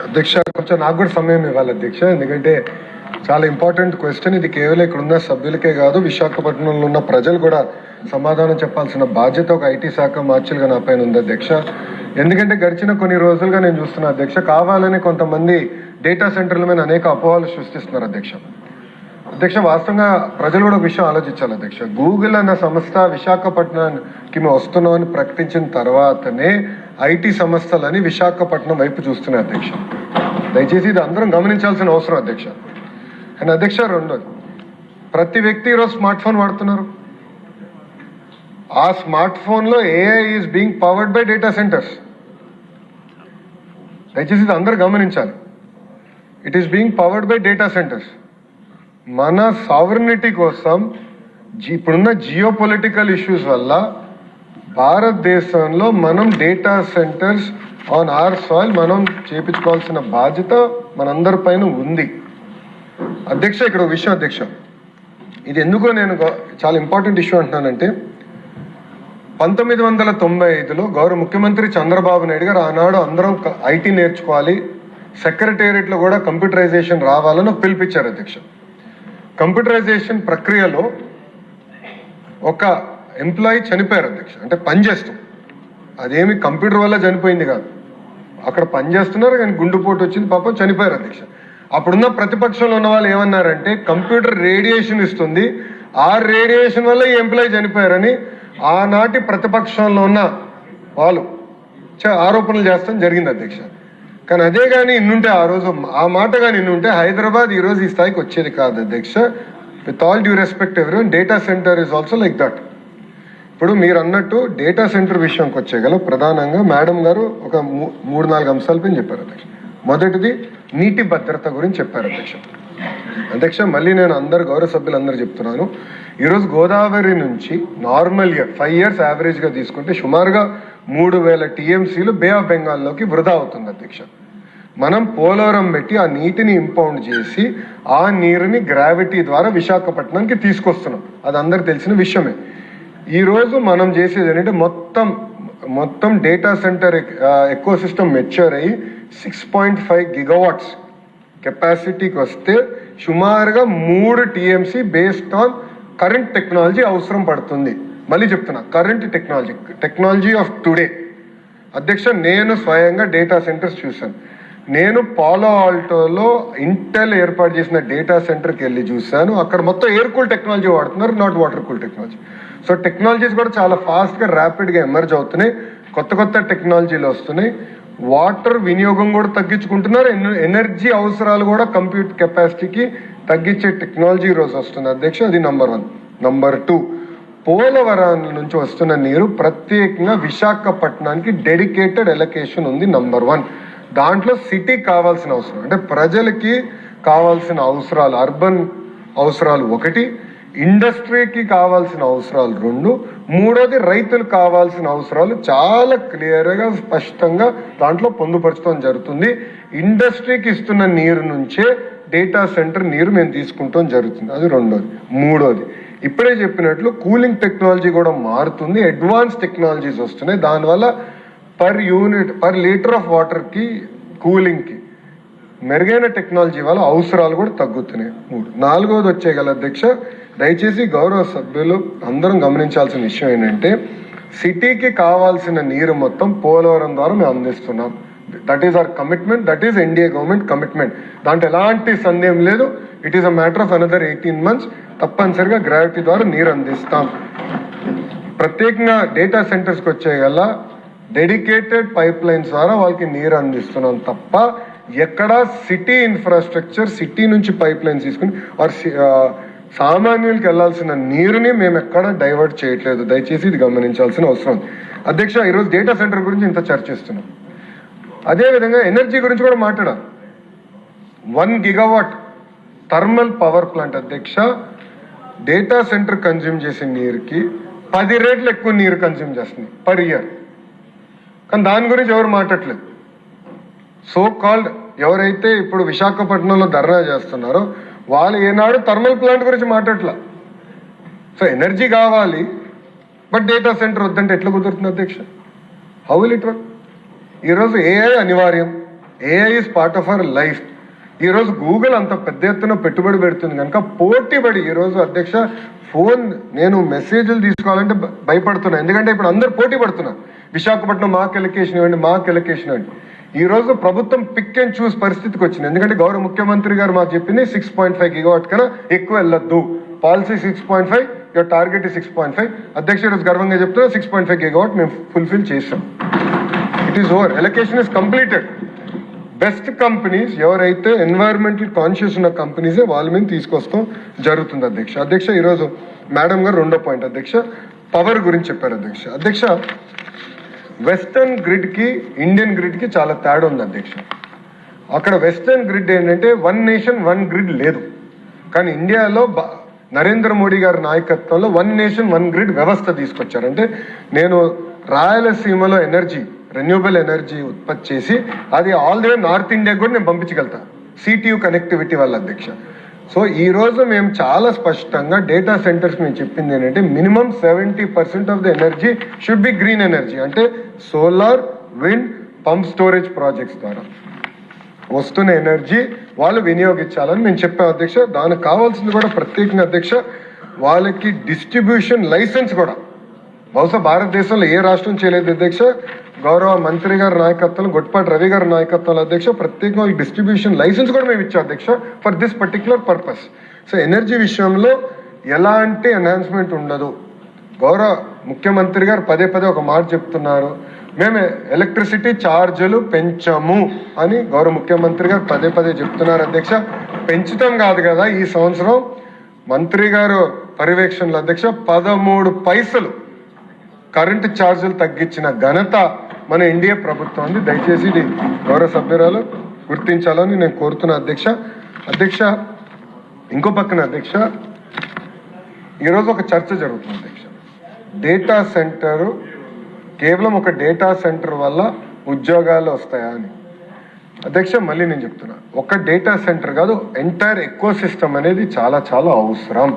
అధ్యక్ష కొంచెం నాకు కూడా సమయం ఇవ్వాలి అధ్యక్ష, ఎందుకంటే చాలా ఇంపార్టెంట్ క్వశ్చన్ ఇది. కేవలం ఇక్కడ ఉన్న సభ్యులకే కాదు, విశాఖపట్నంలో ఉన్న ప్రజలు కూడా సమాధానం చెప్పాల్సిన బాధ్యత ఒక ఐటీ శాఖ మార్చులుగా నా పైన ఉంది అధ్యక్ష. ఎందుకంటే గడిచిన కొన్ని రోజులుగా నేను చూస్తున్నా అధ్యక్ష, కావాలని కొంతమంది డేటా సెంటర్ల మీద అనేక అపోహలు సృష్టిస్తున్నారు అధ్యక్ష. వాస్తవంగా ప్రజలు కూడా ఒక విషయం ఆలోచించాలి అధ్యక్ష. గూగుల్ అన్న సంస్థ విశాఖపట్నానికి మేము వస్తున్నామని ప్రకటించిన తర్వాతనే ఐటీ సంస్థలని విశాఖపట్నం వైపు చూస్తున్నాయి అధ్యక్ష. దయచేసి ఇది అందరం గమనించాల్సిన అవసరం అధ్యక్ష. కానీ అధ్యక్ష, రెండోది, ప్రతి వ్యక్తి ఈరోజు స్మార్ట్ ఫోన్ వాడుతున్నారు. ఆ స్మార్ట్ ఫోన్లో AI is being powered by data centres. దయచేసి ఇది అందరూ గమనించాలి. It is being powered by data centres. మన సావరినిటీ కోసం ఇప్పుడున్న జియో పొలిటికల్ ఇష్యూస్ వల్ల భారతదేశంలో మనం data centres on hour soil మనం చేపించుకోవాల్సిన బాధ్యత మనందరి పైన ఉంది అధ్యక్ష. ఇక్కడ ఒక విషయం అధ్యక్ష, ఇది ఎందుకో నేను చాలా ఇంపార్టెంట్ ఇష్యూ అంటున్నానంటే, 1995లో గౌరవ ముఖ్యమంత్రి చంద్రబాబు నాయుడు గారు ఆనాడు అందరం ఐటీ నేర్చుకోవాలి, సెక్రటేరియట్లో కూడా కంప్యూటరైజేషన్ రావాలని పిలిపించారు అధ్యక్ష. కంప్యూటరైజేషన్ ప్రక్రియలో ఒక ఎంప్లాయీ చనిపోయారు అధ్యక్ష. అంటే పనిచేస్తూ, అదేమి కంప్యూటర్ వల్ల చనిపోయింది కాదు, అక్కడ పనిచేస్తున్నారు కానీ గుండెపోటు వచ్చింది, పాపం చనిపోయారు అధ్యక్ష. అప్పుడున్న ప్రతిపక్షంలో ఉన్న వాళ్ళు ఏమన్నారంటే, కంప్యూటర్ రేడియేషన్ ఇస్తుంది, ఆ రేడియేషన్ వల్ల ఈ ఎంప్లాయీ చనిపోయారని ఆనాటి ప్రతిపక్షంలో ఉన్న వాళ్ళు ఆరోపణలు చేస్తాం జరిగింది అధ్యక్ష. కానీ అదే కానీ ఇన్నుంటే, ఆ రోజు ఆ మాట కానీ ఇన్నుంటే హైదరాబాద్ ఈరోజు ఈ స్థాయికి వచ్చేది కాదు అధ్యక్ష. With all due respect everyone, data centre is also like that. ఇప్పుడు మీరు అన్నట్టు డేటా సెంటర్ విషయంకి వచ్చేగల ప్రధానంగా మేడం గారు ఒక 3-4 అంశాలపై చెప్పారు అధ్యక్ష. మొదటిది నీటి భద్రత గురించి చెప్పారు అధ్యక్ష. మళ్ళీ నేను గౌరవ సభ్యులందరూ చెప్తున్నాను, ఈరోజు గోదావరి నుంచి నార్మల్ ఇయర్ 5 years యావరేజ్గా తీసుకుంటే సుమారుగా 3000 TMCలు బే ఆఫ్ బెంగాల్లోకి వృధా అవుతుంది అధ్యక్ష. మనం పోలవరం పెట్టి ఆ నీటిని ఇంపౌండ్ చేసి ఆ నీరుని గ్రావిటీ ద్వారా విశాఖపట్నానికి తీసుకొస్తున్నాం, అది అందరికి తెలిసిన విషయమే. ఈరోజు మనం చేసేది ఏంటంటే మొత్తం data centre eco system mature అయ్యి 6.5 gigawatts కెపాసిటీకి వస్తే సుమారుగా 3 TMC based on current technology అవసరం పడుతుంది. మళ్ళీ చెప్తున్నా, కరెంట్ టెక్నాలజీ ఆఫ్ టుడే అధ్యక్ష. నేను స్వయంగా డేటా సెంటర్స్ చూశాను. నేను పాలో ఆల్టోలో ఇంటెల్ ఏర్పాటు చేసిన డేటా సెంటర్కి వెళ్ళి చూశాను. అక్కడ మొత్తం ఎయిర్ కూల్ టెక్నాలజీ వాడుతున్నారు, not water cool technology. So technologies కూడా చాలా ఫాస్ట్గా ర్యాపిడ్గా ఎమర్జ్ అవుతున్నాయి, కొత్త టెక్నాలజీలు వస్తున్నాయి. వాటర్ వినియోగం కూడా తగ్గించుకుంటున్నారు, ఎనర్జీ అవసరాలు కూడా కంప్యూట్ కెపాసిటీకి తగ్గించే టెక్నాలజీ ఈరోజు వస్తుంది అధ్యక్ష. అది నంబర్ 1. నంబర్ 2, పోలవరం నుంచి వస్తున్న నీరు ప్రత్యేకంగా విశాఖపట్నానికి డెడికేటెడ్ ఎలకేషన్ ఉంది. నంబర్ 1, దాంట్లో సిటీకి కావాల్సిన అవసరం అంటే ప్రజలకి కావాల్సిన అవసరాలు, అర్బన్ అవసరాలు 1, ఇండస్ట్రీకి కావాల్సిన అవసరాలు 2, మూడోది రైతులకు కావాల్సిన అవసరాలు చాలా క్లియర్గా స్పష్టంగా దాంట్లో పొందుపరచడం జరుగుతుంది. ఇండస్ట్రీకి ఇస్తున్న నీరు నుంచే డేటా సెంటర్ నీరు మేము తీసుకుంటాం జరుగుతుంది, అది 2వది. 3వది, ఇప్పుడే చెప్పినట్లు కూలింగ్ టెక్నాలజీ కూడా మారుతుంది, అడ్వాన్స్ టెక్నాలజీస్ వస్తున్నాయి. దానివల్ల పర్ లీటర్ ఆఫ్ వాటర్కి కూలింగ్కి మెరుగైన టెక్నాలజీ వల్ల అవసరాలు కూడా తగ్గుతున్నాయి. 3. 4వది వచ్చేగల అధ్యక్ష, దయచేసి గౌరవ సభ్యులు అందరం గమనించాల్సిన విషయం ఏంటంటే, సిటీకి కావాల్సిన నీరు మొత్తం పోలవరం ద్వారా మేము అందిస్తున్నాం. That is our commitment, that is NDA government commitment, దాంట్లో ఎలాంటి సందేహం లేదు. It is a matter of another 18 months తప్పనిసరిగా గ్రావిటీ ద్వారా నీరు అందిస్తాం. ప్రత్యేకంగా డేటా సెంటర్స్కి వచ్చేగల డెడికేటెడ్ పైప్ లైన్స్ ద్వారా వాళ్ళకి నీరు అందిస్తున్నాం తప్ప ఎక్కడా సిటీ ఇన్ఫ్రాస్ట్రక్చర్, సిటీ నుంచి పైప్ లైన్స్ తీసుకుని సామాన్యులకి వెళ్లాల్సిన నీరుని మేము ఎక్కడ డైవర్ట్ చేయట్లేదు. దయచేసి ఇది గమనించాల్సిన అవసరం అధ్యక్ష. ఈరోజు డేటా సెంటర్ గురించి ఇంత చర్చిస్తున్నాం, అదేవిధంగా ఎనర్జీ గురించి కూడా మాట్లాడాలి. 1 gigawatt థర్మల్ పవర్ ప్లాంట్ అధ్యక్ష, డేటా సెంటర్ కన్జ్యూమ్ చేసే నీరుకి 10 రెట్లు ఎక్కువ నీరు కన్జ్యూమ్ చేస్తుంది పర్ ఇయర్. కానీ దాని గురించి ఎవరు మాట్లాడలేదు. సో కాల్డ్ ఎవరైతే ఇప్పుడు విశాఖపట్నంలో ధర్నా చేస్తున్నారో వాళ్ళు ఏనాడు థర్మల్ ప్లాంట్ గురించి మాట్లాడలే. సో ఎనర్జీ కావాలి, బట్ డేటా సెంటర్ వద్దంటే ఎట్లా కుదురుతుంది అధ్యక్ష? How will it work? ఈరోజు ఏఐ అనివార్యం, AI is part of our life. ఈరోజు గూగుల్ అంత పెద్ద ఎత్తున పెట్టుబడి పెడుతుంది కనుక పోటీపడి ఈరోజు అధ్యక్ష నేను మెసేజ్లు తీసుకోవాలంటే భయపడుతున్నా. ఎందుకంటే ఇప్పుడు అందరు పోటీ పడుతున్నారు. విశాఖపట్నం మాకు ఎలకేషన్ ఇవ్వండి. ఈ రోజు ప్రభుత్వం పిక్ అండ్ చూస్ పరిస్థితికి వచ్చింది. ఎందుకంటే గౌరవ ముఖ్యమంత్రి గారు మాకు చెప్పింది 6.5 గిగావాట్ కన్నా ఎక్కువ వెళ్ళొద్దు. Policy 6.5, your target 6.5. అధ్యక్ష ఈరోజు గర్వంగా చెప్తున్నా 6.5 గిగావాట్ మేము ఫుల్ఫిల్ చేసాం. It is over. Allocation is completed. Best companies ఎవరైతే ఎన్వైరన్మెంటల్ కాన్షియస్ ఉన్న కంపెనీసే వాళ్ళ మీద తీసుకొస్తాం జరుగుతుంది అధ్యక్ష. అధ్యక్ష ఈరోజు మేడం గారు రెండో పాయింట్ అధ్యక్ష పవర్ గురించి చెప్పారు అధ్యక్ష. అధ్యక్ష వెస్టర్న్ గ్రిడ్కి ఇండియన్ గ్రిడ్కి చాలా తేడా ఉంది అధ్యక్ష. అక్కడ వెస్టర్న్ గ్రిడ్ ఏంటంటే 1 నేషన్ 1 గ్రిడ్ లేదు. కానీ ఇండియాలో నరేంద్ర మోడీ గారి నాయకత్వంలో 1 నేషన్ 1 గ్రిడ్ వ్యవస్థ తీసుకొచ్చారు. అంటే నేను రాయలసీమలో రెన్యూబుల్ ఎనర్జీ ఉత్పత్తి చేసి అది all the way north India కూడా నేను పంపించగలుగుతా సిటియు కనెక్టివిటీ వల్ల అధ్యక్ష. సో ఈ రోజు మేము చాలా స్పష్టంగా డేటా సెంటర్స్ మేము చెప్పింది ఏంటంటే minimum 70% of the energy should be green energy. అంటే solar, wind, pump storage projects ద్వారా వస్తున్న ఎనర్జీ వాళ్ళు వినియోగించాలని మేము చెప్పాం అధ్యక్ష. దానికి కావాల్సింది కూడా ప్రత్యేకంగా అధ్యక్ష వాళ్ళకి డిస్ట్రిబ్యూషన్ లైసెన్స్ కూడా బహుశా భారతదేశంలో ఏ రాష్ట్రం చేయలేదు అధ్యక్ష. గౌరవ మంత్రి గారి నాయకత్వంలో గొట్పాటి రవి గారి నాయకత్వంలో అధ్యక్ష ప్రత్యేకంగా డిస్ట్రిబ్యూషన్ లైసెన్స్ కూడా మేము ఇచ్చాం అధ్యక్ష for this particular purpose. So energy విషయంలో ఎలాంటి ఎన్హాన్స్మెంట్ ఉండదు. గౌరవ ముఖ్యమంత్రి గారు పదే ఒక మాట చెప్తున్నారు, మేము ఎలక్ట్రిసిటీ ఛార్జీలు పెంచము అని గౌరవ ముఖ్యమంత్రి గారు పదే చెప్తున్నారు అధ్యక్ష. పెంచుతాం కాదు కదా, ఈ సంవత్సరం మంత్రి గారు పర్యవేక్షణలో అధ్యక్ష 13 పైసలు కరెంటు ఛార్జీలు తగ్గించిన ఘనత మన ఎన్డీఏ ప్రభుత్వం ఉంది. దయచేసి ఇది గౌరవ సభ్యురాలు గుర్తించాలని నేను కోరుతున్నా అధ్యక్ష. అధ్యక్ష ఇంకో పక్కన అధ్యక్ష ఈరోజు ఒక చర్చ జరుగుతుంది అధ్యక్ష. డేటా సెంటర్ కేవలం ఒక డేటా సెంటర్ వల్ల ఉద్యోగాలు వస్తాయా అని. అధ్యక్ష మళ్ళీ నేను చెప్తున్నా, ఒక డేటా సెంటర్ కాదు, ఎంటైర్ ఎకో సిస్టమ్ అనేది చాలా అవసరం.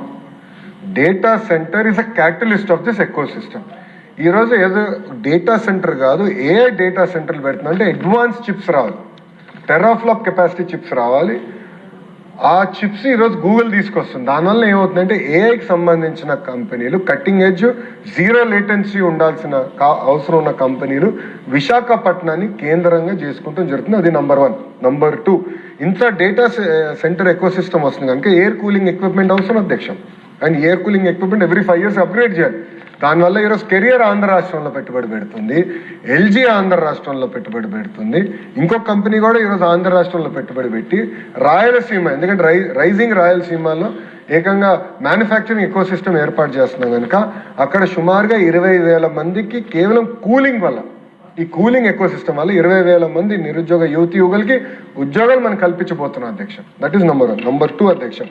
Data centre is a catalyst of this eco system. ఈరోజు ఏదో డేటా సెంటర్ కాదు, ఏ డేటా సెంటర్లు పెడుతున్నా అంటే అడ్వాన్స్ చిప్స్ రావాలి, టెరాఫ్లాప్ కెపాసిటీ చిప్స్ రావాలి. ఆ చిప్స్ ఈరోజు గూగుల్ తీసుకొస్తుంది. దానివల్ల ఏమవుతుందంటే ఏఐకి సంబంధించిన కంపెనీలు, కట్టింగ్ ఎడ్జ్, జీరో లేటెన్సీ ఉండాల్సిన అవసరం ఉన్న కంపెనీలు విశాఖపట్నాన్ని కేంద్రంగా చేసుకుంటూ జరుగుతుంది. అది నంబర్ 1. నంబర్ 2, ఇంత డేటా సెంటర్ ఎకో సిస్టమ్ వస్తుంది కనుక ఎయిర్ కూలింగ్ ఎక్విప్మెంట్ అవసరం అధ్యక్ష. And air cooling equipment every 5 years upgrade చేయాలి. దానివల్ల ఈరోజు కెరియర్ ఆంధ్ర రాష్ట్రంలో పెట్టుబడి పెడుతుంది, ఎల్జీ ఆంధ్ర రాష్ట్రంలో పెట్టుబడి పెడుతుంది, ఇంకొక కంపెనీ కూడా ఈరోజు ఆంధ్ర రాష్ట్రంలో పెట్టుబడి పెట్టి రాయలసీమ, ఎందుకంటే రైజింగ్ రాయలసీమలో ఏకంగా మ్యానుఫ్యాక్చరింగ్ ఎకో సిస్టమ్ ఏర్పాటు చేస్తున్నాం కనుక అక్కడ సుమారుగా 20,000 మందికి కేవలం కూలింగ్ వల్ల, ఈ కూలింగ్ ఎకో సిస్టమ్ వల్ల 20,000 మంది నిరుద్యోగ యువకులకి ఉద్యోగాలు మనం కల్పించబోతున్నాం అధ్యక్ష. That is number 1. నంబర్ 2 అధ్యక్ష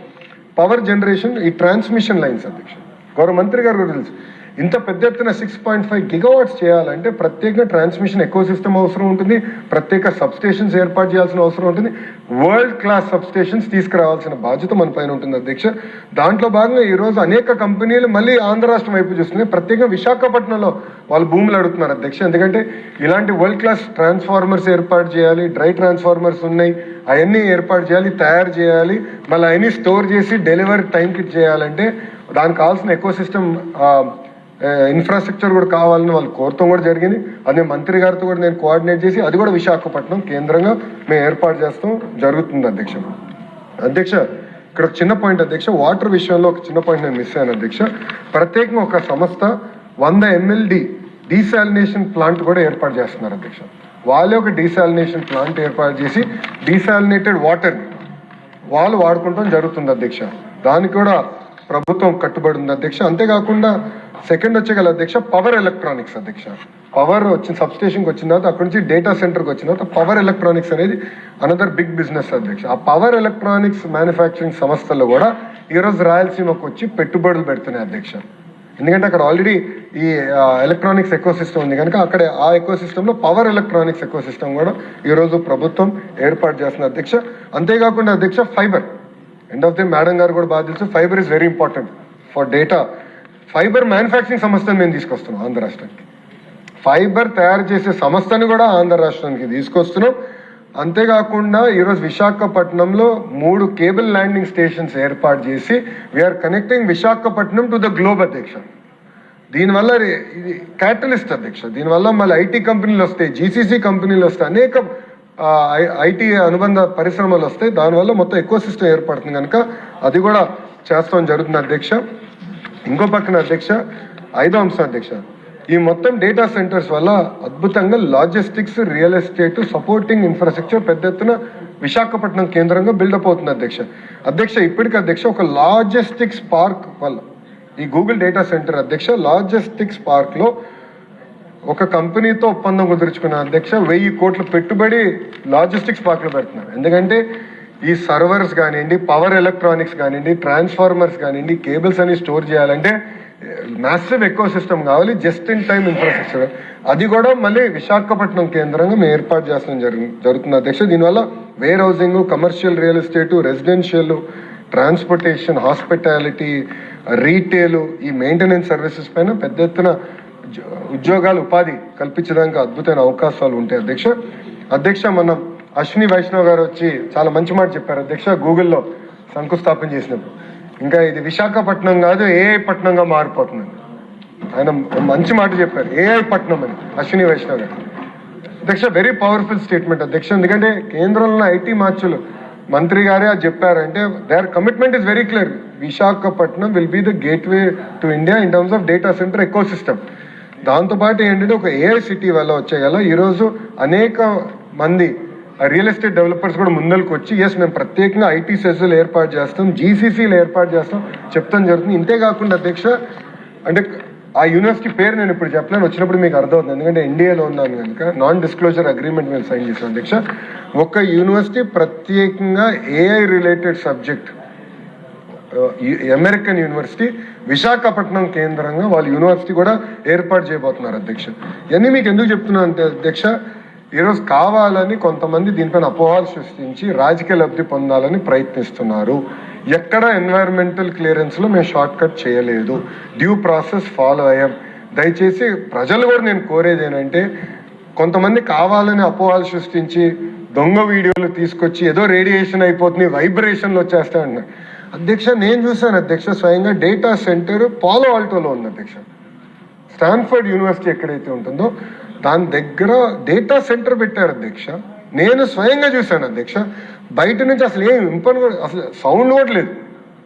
పవర్ జనరేషన్, ఈ ట్రాన్స్మిషన్ లైన్స్ అధ్యక్ష. గౌరవ మంత్రి గారు కూడా తెలుసు, ఇంత పెద్ద ఎత్తున 6.5 గిగావాట్స్ చేయాలంటే ప్రత్యేక ట్రాన్స్మిషన్ ఎకో సిస్టమ్ అవసరం ఉంటుంది, ప్రత్యేక సబ్స్టేషన్స్ ఏర్పాటు చేయాల్సిన అవసరం ఉంటుంది, వరల్డ్ క్లాస్ సబ్స్టేషన్స్ తీసుకురావాల్సిన బాధ్యత మన పైన ఉంటుంది అధ్యక్ష. దాంట్లో భాగంగా ఈరోజు అనేక కంపెనీలు మళ్ళీ ఆంధ్ర రాష్ట్రం వైపు చూస్తున్నాయి. ప్రత్యేకంగా విశాఖపట్నంలో వాళ్ళు భూములు అడుగుతున్నారు అధ్యక్ష. ఎందుకంటే ఇలాంటి వరల్డ్ క్లాస్ ట్రాన్స్ఫార్మర్స్ ఏర్పాటు చేయాలి, డ్రై ట్రాన్స్ఫార్మర్స్ ఉన్నాయి, అవన్నీ ఏర్పాటు చేయాలి, తయారు చేయాలి, మళ్ళీ అవన్నీ స్టోర్ చేసి డెలివరీ టైంకి చేయాలంటే దానికి కావాల్సిన ఎకో సిస్టమ్ ఇన్ఫ్రాస్ట్రక్చర్ కూడా కావాలని వాళ్ళు కోరటం కూడా జరిగింది. అదే మంత్రి గారితో కూడా నేను కోఆర్డినేట్ చేసి అది కూడా విశాఖపట్నం కేంద్రంగా మేము ఏర్పాటు చేస్తాం జరుగుతుంది అధ్యక్ష. అధ్యక్ష ఇక్కడ ఒక చిన్న పాయింట్ అధ్యక్ష, వాటర్ విషయంలో ఒక చిన్న పాయింట్ నేను మిస్ అయ్యాను అధ్యక్ష. ప్రత్యేకంగా ఒక సంస్థ 100 MLD డీసాలినేషన్ ప్లాంట్ కూడా ఏర్పాటు చేస్తున్నారు అధ్యక్ష. వాళ్ళే ఒక డీసాలినేషన్ ప్లాంట్ ఏర్పాటు చేసి డీసాలినేటెడ్ వాటర్ వాళ్ళు వాడుకుంటాం జరుగుతుంది అధ్యక్ష. దానికి కూడా ప్రభుత్వం కట్టుబడి ఉంది అధ్యక్ష. అంతేకాకుండా సెకండ్ వచ్చేగల అధ్యక్ష పవర్ ఎలక్ట్రానిక్స్ అధ్యక్ష. పవర్ వచ్చిన సబ్స్టేషన్కి వచ్చిన తర్వాత అక్కడి నుంచి డేటా సెంటర్కి వచ్చిన తర్వాత పవర్ ఎలక్ట్రానిక్స్ అనేది అనదర్ బిగ్ బిజినెస్ అధ్యక్ష. ఆ పవర్ ఎలక్ట్రానిక్స్ మ్యానుఫ్యాక్చరింగ్ సంస్థల్లో కూడా ఈరోజు రాయలసీమకు వచ్చి పెట్టుబడులు పెడుతున్నాయి అధ్యక్ష. ఎందుకంటే అక్కడ ఆల్రెడీ ఈ ఎలక్ట్రానిక్స్ ఎకో సిస్టమ్ ఉంది కనుక అక్కడ ఆ ఎకో సిస్టంలో పవర్ ఎలక్ట్రానిక్స్ ఎకో సిస్టమ్ కూడా ఈరోజు ప్రభుత్వం ఏర్పాటు చేస్తుంది అధ్యక్ష. అంతేకాకుండా అధ్యక్ష fibre, end of the madam గారు కూడా బాగా తెలుసు, fibre is very important for data. Fibre manufacturing సంస్థను మేము తీసుకొస్తున్నాం ఆంధ్ర రాష్ట్రానికి. ఫైబర్ తయారు చేసే సంస్థని కూడా ఆంధ్ర రాష్ట్రానికి తీసుకొస్తున్నాం. అంతేకాకుండా ఈరోజు విశాఖపట్నంలో 3 కేబుల్ ల్యాండింగ్ స్టేషన్స్ ఏర్పాటు చేసి we are connecting Visakhapatnam to the globe అధ్యక్ష. దీనివల్ల ఇది క్యాటలిస్ట్ అధ్యక్ష. దీనివల్ల మళ్ళీ ఐటీ కంపెనీలు వస్తాయి, జీసీసీ కంపెనీలు వస్తాయి, అనేక ఐటీ అనుబంధ పరిశ్రమలు వస్తాయి. దానివల్ల మొత్తం ఎకో సిస్టమ్ ఏర్పడుతుంది కనుక అది కూడా చేస్తాం జరుగుతుంది అధ్యక్ష. ఇంకో పక్కన అధ్యక్ష 5వ అంశం అధ్యక్ష, ఈ మొత్తం డేటా సెంటర్స్ వల్ల అద్భుతంగా logistics, real estate, supporting infrastructure పెద్ద ఎత్తున విశాఖపట్నం కేంద్రంగా బిల్డప్ అవుతుంది అధ్యక్ష. ఇప్పటికీ అధ్యక్ష ఒక లాజిస్టిక్స్ పార్క్ వల్ల ఈ గూగుల్ డేటా సెంటర్ అధ్యక్ష లాజిస్టిక్స్ పార్క్ లో ఒక కంపెనీతో ఒప్పందం కుదుర్చుకున్న అధ్యక్ష 1000 కోట్ల పెట్టుబడి లాజిస్టిక్స్ పార్క్ లో పెడుతున్నారు. ఎందుకంటే ఈ సర్వర్స్ కానివ్వండి, పవర్ ఎలక్ట్రానిక్స్ కానివ్వండి, ట్రాన్స్ఫార్మర్స్ కానివ్వండి, కేబుల్స్ అని స్టోర్ చేయాలంటే మ్యాసివ్ ఎకో సిస్టమ్ కావాలి, జస్ట్ ఇన్ టైమ్ ఇన్ఫ్రాస్ట్రక్చర్. అది కూడా మళ్ళీ విశాఖపట్నం కేంద్రంగా మేము ఏర్పాటు చేస్తాం జరుగుతుంది అధ్యక్ష. దీనివల్ల warehousing, commercial real estate, residential, transportation, hospitality, retail, ఈ మెయింటెనెన్స్ సర్వీసెస్ పైన పెద్ద ఎత్తున ఉద్యోగాలు, ఉపాధి కల్పించడానికి అద్భుతమైన అవకాశాలు ఉంటాయి అధ్యక్ష. మనం అశ్విని వైష్ణవ్ గారు వచ్చి చాలా మంచి మాట చెప్పారు అధ్యక్ష. గూగుల్లో శంకుస్థాపన చేసినప్పుడు ఇంకా ఇది విశాఖపట్నం కాదు ఏఐ పట్నంగా మారిపోతుంది. ఆయన మంచి మాట చెప్పారు, ఏఐ పట్నం అని అశ్విని వైష్ణవ్ గారు అధ్యక్ష. వెరీ పవర్ఫుల్ స్టేట్మెంట్ అధ్యక్ష. ఎందుకంటే కేంద్రంలో ఐటీ మార్చులు మంత్రి గారే అది చెప్పారంటే their commitment is very clear. Visakhapatnam will be the gateway to India in terms of data centre ecosystem. దాంతోపాటు ఏంటంటే ఒక ఏఐ సిటీ వల్ల వచ్చేగల ఈరోజు అనేక మంది రియల్ ఎస్టేట్ డెవలపర్స్ కూడా ముందరకు వచ్చి మేము ప్రత్యేకంగా ఐటీ సెస్లు ఏర్పాటు చేస్తాం, జీసీసీలు ఏర్పాటు చేస్తాం చెప్తాం జరుగుతుంది. ఇంతేకాకుండా అధ్యక్ష అంటే ఆ యూనివర్సిటీ పేరు నేను ఇప్పుడు చెప్పలేను, వచ్చినప్పుడు మీకు అర్థమవుతుంది. ఎందుకంటే ఎన్డీఏలో ఉన్నాను కనుక నాన్ డిస్క్లోజర్ అగ్రిమెంట్ మేము సైన్ చేసాం అధ్యక్ష. ఒక యూనివర్సిటీ ప్రత్యేకంగా AI related subject American university Visakhapatnam కేంద్రంగా వాళ్ళు యూనివర్సిటీ కూడా ఏర్పాటు చేయబోతున్నారు అధ్యక్ష. ఇవన్నీ మీకు ఎందుకు చెప్తున్నాను అంటే అధ్యక్ష, ఈరోజు కావాలని కొంతమంది దీనిపైన అపోహలు సృష్టించి రాజకీయ లబ్ధి పొందాలని ప్రయత్నిస్తున్నారు. ఎక్కడ ఎన్వైరన్మెంటల్ క్లియరెన్స్లో మేము షార్ట్ కట్ చేయలేదు, డ్యూ ప్రాసెస్ ఫాలో అయ్యాం. దయచేసి ప్రజలు కూడా నేను కోరేది ఏంటంటే, కొంతమంది కావాలని అపోహలు సృష్టించి దొంగ వీడియోలు తీసుకొచ్చి ఏదో రేడియేషన్ అయిపోతుంది, వైబ్రేషన్లు వచ్చేస్తాయన్నారు అధ్యక్ష. నేను చూశాను అధ్యక్ష, స్వయంగా డేటా సెంటర్ పాలో ఆల్టోలో ఉంది అధ్యక్ష. స్టాన్ఫర్డ్ యూనివర్సిటీ ఎక్కడైతే ఉంటుందో దాని దగ్గర డేటా సెంటర్ పెట్టారు అధ్యక్ష. నేను స్వయంగా చూశాను అధ్యక్ష. బయట నుంచి అసలు ఏం ఇంపన్ కూడా, అసలు సౌండ్ కూడా లేదు.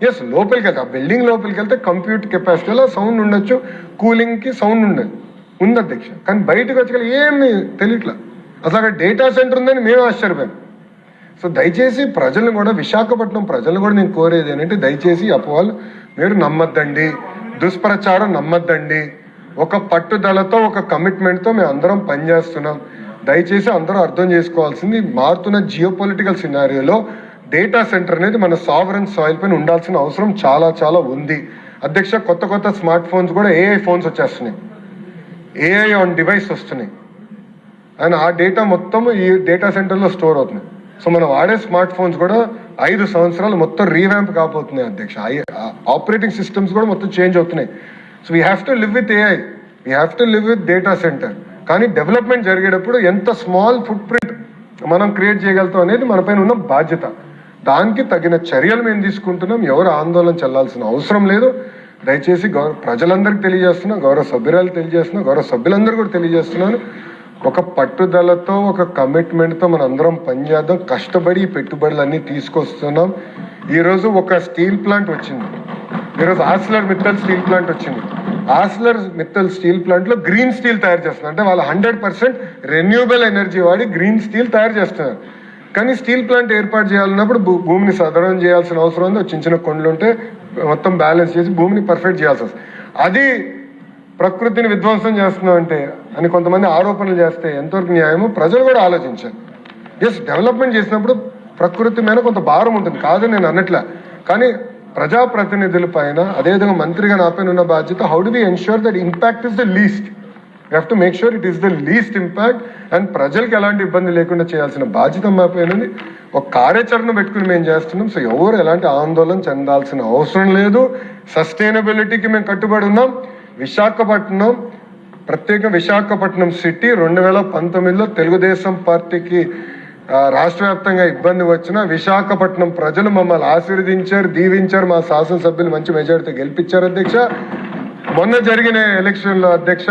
ఎస్, లోపలికి వెళ్తే ఆ బిల్డింగ్ లోపలికి వెళ్తే కంప్యూటర్ కెపాసిటీలో సౌండ్ ఉండొచ్చు, కూలింగ్కి సౌండ్ ఉండదు ఉంది అధ్యక్ష. కానీ బయటకు వచ్చి ఏమి తెలియట్లా, అసలు అక్కడ డేటా సెంటర్ ఉందని మేము ఆశ్చర్యపోయాం. సో దయచేసి ప్రజలను కూడా, విశాఖపట్నం ప్రజలను కూడా నేను కోరేది ఏంటంటే, దయచేసి అపోహలు మీరు నమ్మద్దండి, దుష్ప్రచారం నమ్మద్దండి. ఒక పట్టుదలతో, ఒక కమిట్మెంట్తో మేము అందరం పనిచేస్తున్నాం. దయచేసి అందరూ అర్థం చేసుకోవాల్సింది, మారుతున్న జియోపొలిటికల్ సినారియోలో డేటా సెంటర్ అనేది మన సావరెన్ సాయిల్ పైన ఉండాల్సిన అవసరం చాలా చాలా ఉంది అధ్యక్ష. కొత్త స్మార్ట్ ఫోన్స్ కూడా ఏఐ ఫోన్స్ వచ్చేస్తున్నాయి, ఏఐ ఆన్ డివైస్ వస్తున్నాయి, అండ్ ఆ డేటా మొత్తం ఈ డేటా సెంటర్లో స్టోర్ అవుతుంది. సో మనం వాడే స్మార్ట్ ఫోన్స్ కూడా 5 సంవత్సరాలు మొత్తం రీవ్యాంప్ కాబోతున్నాయి అధ్యక్ష. ఆపరేటింగ్ సిస్టమ్స్ కూడా మొత్తం చేంజ్ అవుతున్నాయి. So we have to live with AI, we have to live with data centre. కానీ డెవలప్మెంట్ జరిగేటప్పుడు ఎంత స్మాల్ ఫుట్ ప్రింట్ మనం క్రియేట్ చేయగలుగుతాం అనేది మన పైన ఉన్న బాధ్యత. దానికి తగిన చర్యలు మేము తీసుకుంటున్నాం. ఎవరు ఆందోళన చెల్లాల్సిన అవసరం లేదు. దయచేసి ప్రజలందరికీ తెలియజేస్తున్నా, గౌరవ సభ్యురాలు తెలియజేస్తున్నా, గౌరవ సభ్యులందరూ కూడా తెలియజేస్తున్నాను, ఒక పట్టుదలతో, ఒక కమిట్మెంట్తో మన అందరం పనిచేద్దాం. కష్టపడి పెట్టుబడులన్నీ తీసుకొస్తున్నాం. ఈరోజు ఒక స్టీల్ ప్లాంట్ వచ్చింది, ఈరోజు ఆర్సిలర్ మిత్తల్ స్టీల్ ప్లాంట్ వచ్చింది. ఆర్సిలర్ మిత్తల్ స్టీల్ ప్లాంట్లో గ్రీన్ స్టీల్ తయారు చేస్తున్నారు. అంటే వాళ్ళు 100% రెన్యూబుల్ ఎనర్జీ వాడి గ్రీన్ స్టీల్ తయారు చేస్తున్నారు. కానీ స్టీల్ ప్లాంట్ ఏర్పాటు చేయాలన్నప్పుడు భూమిని సదరం చేయాల్సిన అవసరం ఉంది. చిన్న కొండలు ఉంటే మొత్తం బ్యాలెన్స్ చేసి భూమిని పర్ఫెక్ట్ చేయాల్సి వస్తుంది. అది ప్రకృతిని విధ్వంసం చేస్తున్నాం అంటే అని కొంతమంది ఆరోపణలు చేస్తే ఎంతవరకు న్యాయమో ప్రజలు కూడా ఆలోచించారు. ఎస్, డెవలప్మెంట్ చేసినప్పుడు ప్రకృతి మీద కొంత భారం ఉంటుంది, కాదు నేను అన్నట్లే. కానీ ప్రజాప్రతినిధుల పైన, అదేవిధంగా మంత్రిగా నా పైన ఉన్న బాధ్యత, how do we ensure that impact is the least. You have to make sure it is the least impact and ప్రజలకు ఎలాంటి ఇబ్బంది లేకుండా చేయాల్సిన బాధ్యత మా పైన ఉంది. ఒక కార్యాచరణ పెట్టుకుని మేము చేస్తున్నాం. సో ఎవరు ఎలాంటి ఆందోళన చెందాల్సిన అవసరం లేదు. సస్టైనబిలిటీకి మేము కట్టుబడి ఉన్నాం. విశాఖపట్నం, ప్రత్యేక విశాఖపట్నం సిటీ 2019లో తెలుగుదేశం పార్టీకి రాష్ట్ర వ్యాప్తంగా ఇబ్బంది వచ్చినా విశాఖపట్నం ప్రజలు మమ్మల్ని ఆశీర్వదించారు, దీవించారు. మా శాసనసభ్యులు మంచి మెజారిటీతో గెలిపించారు అధ్యక్ష. మొన్న జరిగిన ఎలక్షన్లో అధ్యక్ష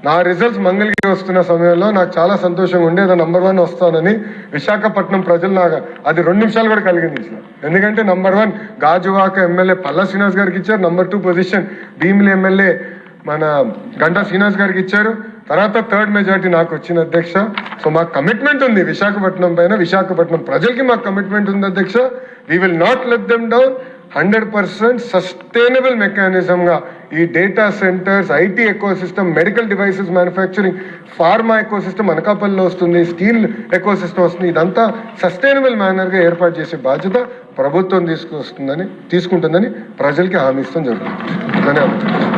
నా రిజల్ట్స్ మంగళగిరి వస్తున్న సమయంలో నాకు చాలా సంతోషంగా ఉండే ఏదో నంబర్ 1 వస్తానని విశాఖపట్నం ప్రజలు నాకు అది 2 నిమిషాలు కూడా కలిగించారు. ఎందుకంటే నంబర్ 1 గాజువాక ఎమ్మెల్యే పల్లా శ్రీనివాస్ గారికి ఇచ్చారు, నంబర్ 2 పొజిషన్ భీమిలి ఎమ్మెల్యే మన గంటా శ్రీనివాస్ గారికి ఇచ్చారు, తర్వాత 3rd మెజారిటీ నాకు వచ్చింది అధ్యక్ష. సో మాకు కమిట్మెంట్ ఉంది విశాఖపట్నం పైన, విశాఖపట్నం ప్రజలకి మాకు కమిట్మెంట్ ఉంది అధ్యక్ష. We will not let them down. 100% sustainable mechanism గా ఈ data centres, IT ecosystem, medical devices manufacturing, pharma ecosystem అనకాపల్లిలో వస్తుంది, స్టీల్ ఎకోసిస్టమ్ వస్తుంది. ఇదంతా సస్టైనబుల్ మేనర్ గా ఏర్పాటు చేసే బాధ్యత ప్రభుత్వం తీసుకుంటుందని ప్రజలకి హామీ ఇస్తాం జరుగుతుంది. ధన్యవాదాలు.